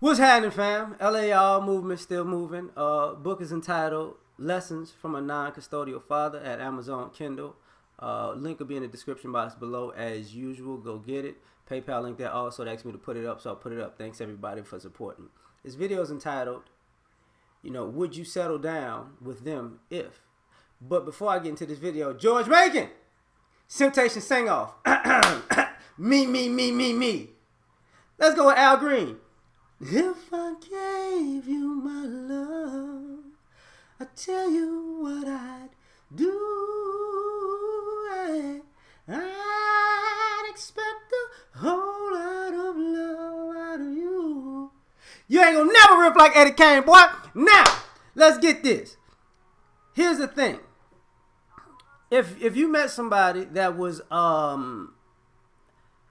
What's happening, fam? L.A.R. movement still moving. Book is entitled Lessons from a Non-Custodial Father at Amazon Kindle. Link will be in the description box below as usual. Go get it. PayPal link there also. They asked me to put it up, so I'll put it up. Thanks everybody for supporting. This video is entitled, would you settle down with them if? But before I get into this video, George Macon, Temptation Sing Off. Me. Let's go with Al Green. If I gave you my love, I tell you what I'd do. I'd expect a whole lot of love out of you. You ain't gonna never riff like Eddie Kane, boy. Now, let's get this. Here's the thing. If you met somebody that was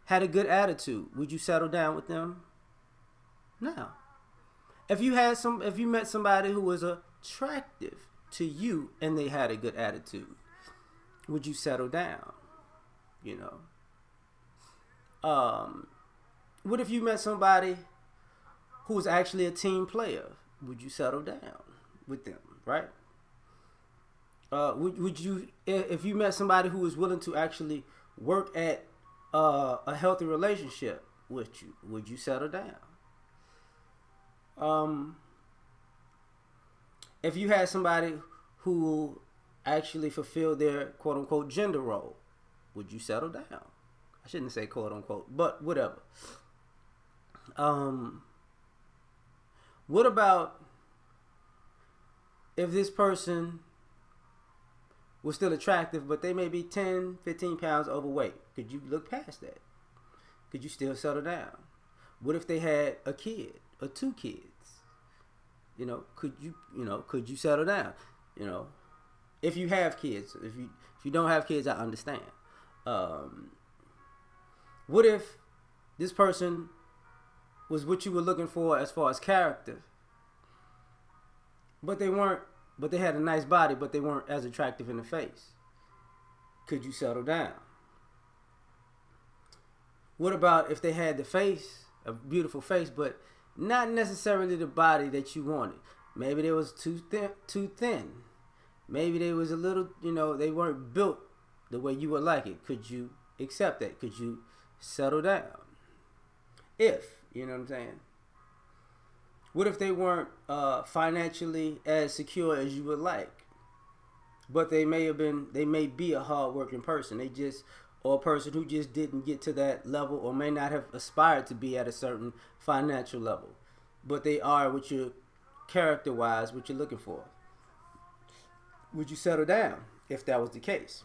had a good attitude, would you settle down with them? No. If you met somebody who was attractive to you and they had a good attitude, would you settle down? What if you met somebody who was actually a team player? Would you settle down with them, right? Would you, if you met somebody who was willing to actually work at a healthy relationship with you, would you settle down? If you had somebody who actually fulfilled their quote unquote gender role, would you settle down? I shouldn't say quote unquote, but whatever. What about if this person was still attractive, but they may be 10, 15 pounds overweight? Could you look past that? Could you still settle down? What if they had a kid or two kids? Could you settle down? If you have kids. If you don't have kids, I understand. What if this person was what you were looking for as far as character, but they had a nice body, but they weren't as attractive in the face? Could you settle down? What about if they had the face, a beautiful face, but not necessarily the body that you wanted? Maybe they was too thin. Maybe they was a little, they weren't built the way you would like it. Could you accept that? Could you settle down? You know what I'm saying? What if they weren't financially as secure as you would like, but they may be a hard-working person. Or a person who just didn't get to that level, or may not have aspired to be at a certain financial level, but they are what you're character-wise, what you're looking for. Would you settle down if that was the case?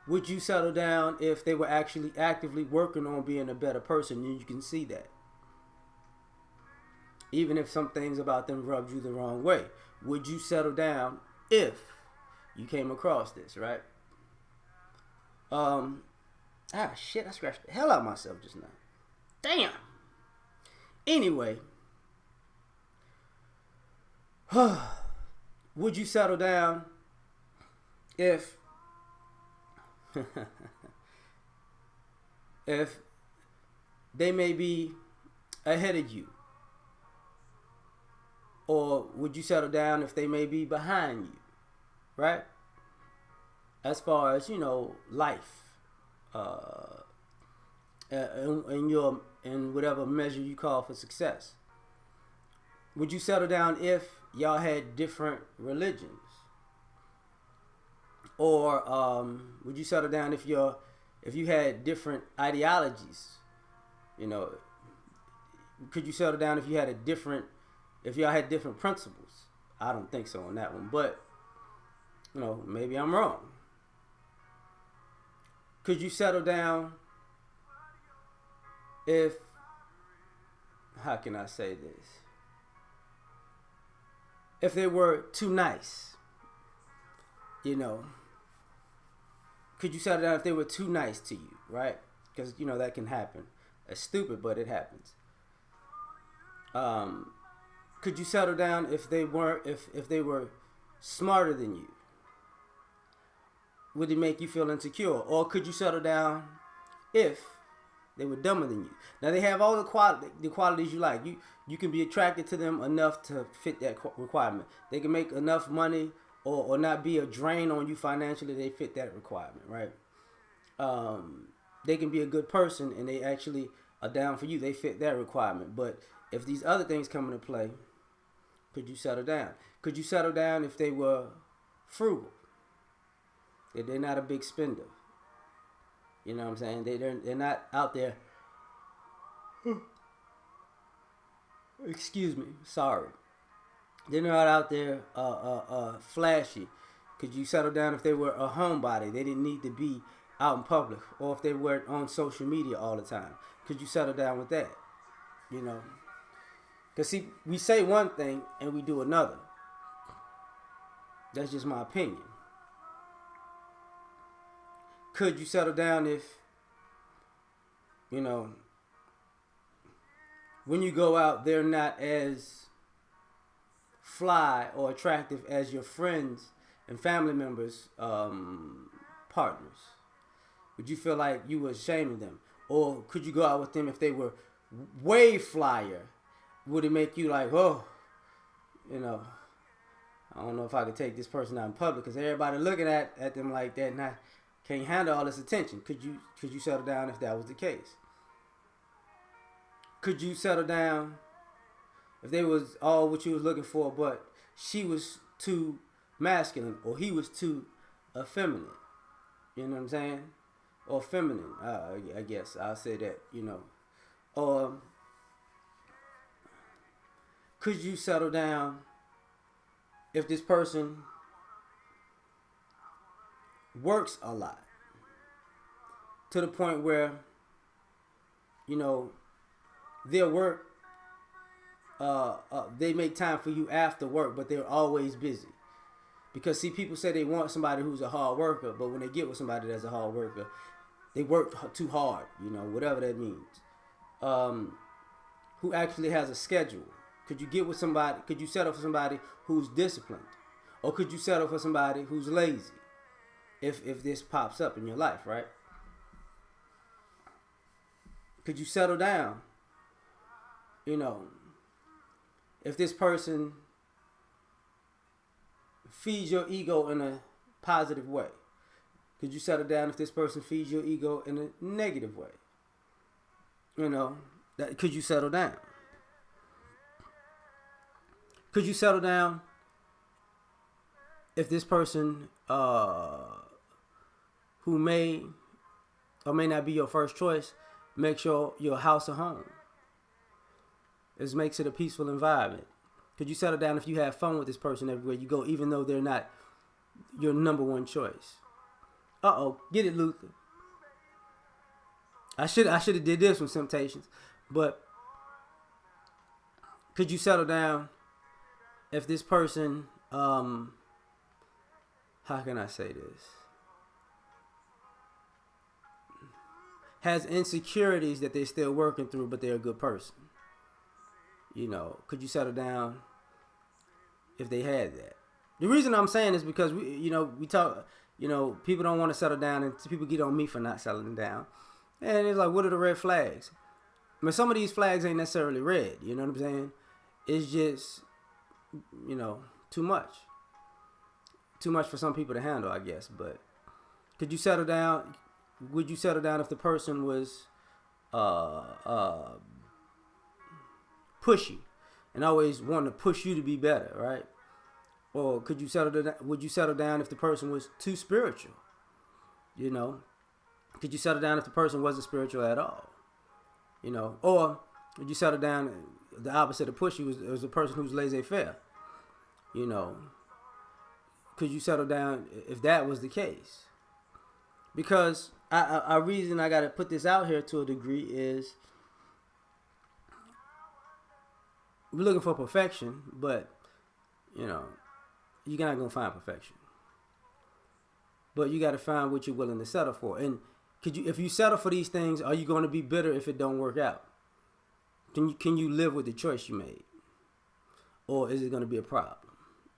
Would you settle down if they were actually actively working on being a better person and you can see that? Even if some things about them rubbed you the wrong way, would you settle down if you came across this, right? Shit, I scratched the hell out of myself just now. Damn. Anyway, would you settle down if if they may be ahead of you? Or would you settle down if they may be behind you, right? As far as, life, in whatever measure you call for success. Would you settle down if y'all had different religions? Or would you settle down if you had different ideologies? Could you settle down if y'all had different principles? I don't think so on that one, but maybe I'm wrong. Could you settle down if, how can I say this? If they were too nice, could you settle down if they were too nice to you, right? Because, that can happen. It's stupid, but it happens. Could you settle down if they were smarter than you? Would it make you feel insecure? Or could you settle down if They were dumber than you. Now they have all the qualities you like. You can be attracted to them enough to fit that requirement. They can make enough money or not be a drain on you financially. They fit that requirement, right? They can be a good person and they actually are down for you. They fit that requirement. But if these other things come into play, could you settle down? Could you settle down if they were frugal? If they're not a big spender. You know what I'm saying? They're not out there. Excuse me. Sorry. They're not out there flashy. Could you settle down if they were a homebody? They didn't need to be out in public. Or if they weren't on social media all the time. Could you settle down with that? You know? Because see, we say one thing and we do another. That's just my opinion. Could you settle down if, you know, when you go out, they're not as fly or attractive as your friends and family members' partners? Would you feel like you were shaming them? Or could you go out with them if they were way flyer? Would it make you like, oh, you know, I don't know if I could take this person out in public because everybody looking at them like that and I can't handle all this attention. Could you settle down if that was the case? Could you settle down if they was all what you was looking for, but she was too masculine or he was too effeminate? You know what I'm saying? Or feminine, I guess I'll say that, you know. Or could you settle down if this person works a lot to the point where, you know, their work, they make time for you after work, but they're always busy. Because see, people say they want somebody who's a hard worker, but when they get with somebody that's a hard worker, they work too hard, you know, whatever that means. Who actually has a schedule. Could you get with somebody, could you settle for somebody who's disciplined? Or could you settle for somebody who's lazy? If this pops up in your life, right? Could you settle down? You know, if this person feeds your ego in a positive way? Could you settle down if this person feeds your ego in a negative way? You know, could you settle down? Could you settle down if this person who may or may not be your first choice makes your house a home? It makes it a peaceful environment. Could you settle down if you have fun with this person everywhere you go, even though they're not your number one choice? Get it, Luther. I should have did this with Temptations, but could you settle down if this person, how can I say this, has insecurities that they're still working through, but they're a good person? You know, could you settle down if they had that? The reason I'm saying is because we talk, people don't want to settle down, and people get on me for not settling down. And it's like, what are the red flags? I mean, some of these flags ain't necessarily red. You know what I'm saying? It's just, too much. Too much for some people to handle, I guess. But could you settle down? Would you settle down if the person was pushy and always wanting to push you to be better, right? Or would you settle down if the person was too spiritual? Could you settle down if the person wasn't spiritual at all? Or would you settle down the opposite of pushy was a person who's laissez-faire? Could you settle down if that was the case? Because a reason I got to put this out here to a degree is we're looking for perfection, but you're not gonna find perfection. But you got to find what you're willing to settle for. And if you settle for these things, are you going to be bitter if it don't work out? Can you live with the choice you made, or is it going to be a problem?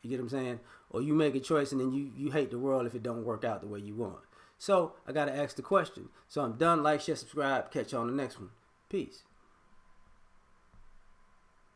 You get what I'm saying? Or you make a choice and then you hate the world if it don't work out the way you want. So I got to ask the question. So I'm done. Like, share, subscribe. Catch you on the next one. Peace.